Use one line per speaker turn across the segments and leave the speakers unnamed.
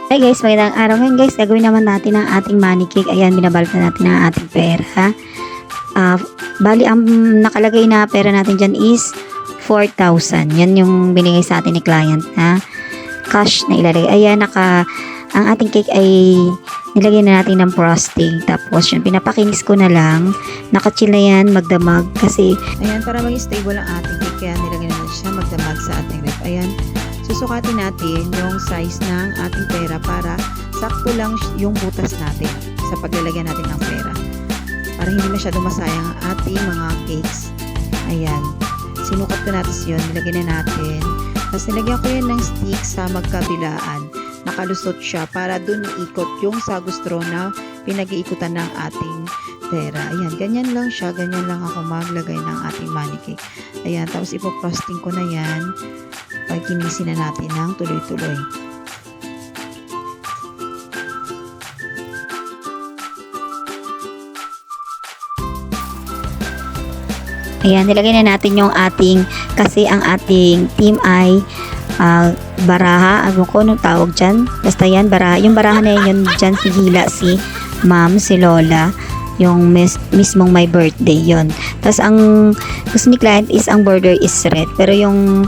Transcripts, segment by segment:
Hi guys, magandang araw. Ngayon guys, gagawin naman natin ang ating money cake. Ayan, binabalot na natin ang ating pera. Bali, ang nakalagay na pera natin dyan is 4,000. Yan yung binigay sa atin ni client na cash na ilalagay. Ayan, ang ating cake ay nilagay na natin ng frosting. Tapos yun, pinapakinis ko na lang. Nakachill na yan, magdamag. Kasi, ayan, para maging stable ang ating cake. Kaya nilagay na natin siya magdamag sa ating ref. Ayan, susukatin natin yung size ng ating pera para sakto lang yung butas natin sa paglalagyan natin ng pera. Para hindi masyado masayang ang ating mga cakes. Ayan, sinukat ko natin yun, nilagyan na natin. Tapos nilagyan ko yan ng stick sa magkabilaan. Nakalusot siya para dun ikot yung sagu straw na pinag-iikutan ng ating pera. Ayan, ganyan lang siya. Ganyan lang ako maglagay ng ating money cake. Ayan, tapos ipo-frosting ko na yan. Pagkinisin na natin ng tuloy-tuloy. Ayan, nilagay na natin yung ating, kasi ang ating team ay baraha, ano ko, anong tawag dyan? Basta yan, baraha. Yung baraha na yun dyan, si Hila, si Ma'am, si Lola, yung mismong my birthday yon. Tapos ang gusto ni client is ang border is red, pero yung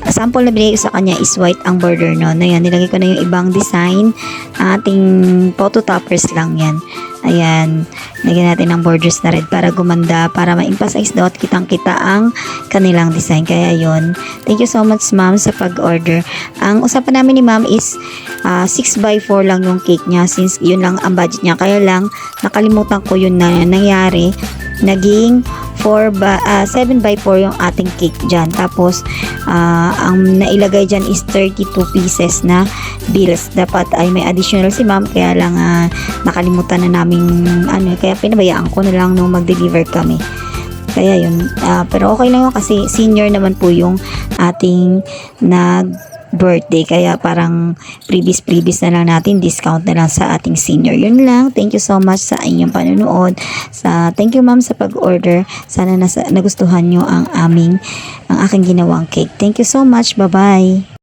sample na binigay ko sa kanya is white ang border no. Ayan, nilagay ko na yung ibang design. Ating photo toppers lang yan. Ayan, lagyan natin ng borders na red para gumanda, para ma-emphasize daw at kitang-kita ang kanilang design. Kaya yon. Thank you so much ma'am sa pag-order. Ang usapan namin ni ma'am is 6x4 lang yung cake niya, since yun lang ang budget niya. Kaya lang nakalimutan ko yun na nangyari. Naging 7x4 yung ating cake dyan. Tapos ang nailagay dyan is 32 pieces na bills. Dapat ay may additional si ma'am, kaya lang nakalimutan na namin kaya pinabayaan ko na lang nung mag-deliver kami. Kaya yun, pero okay lang yun kasi senior naman po yung ating birthday, kaya parang previous na lang natin, discount na lang sa ating senior. Yun lang. Thank you so much sa inyong panonood. Thank you ma'am sa pag-order. Sana nagustuhan nyo ang aking ginawang cake. Thank you so much. Bye bye.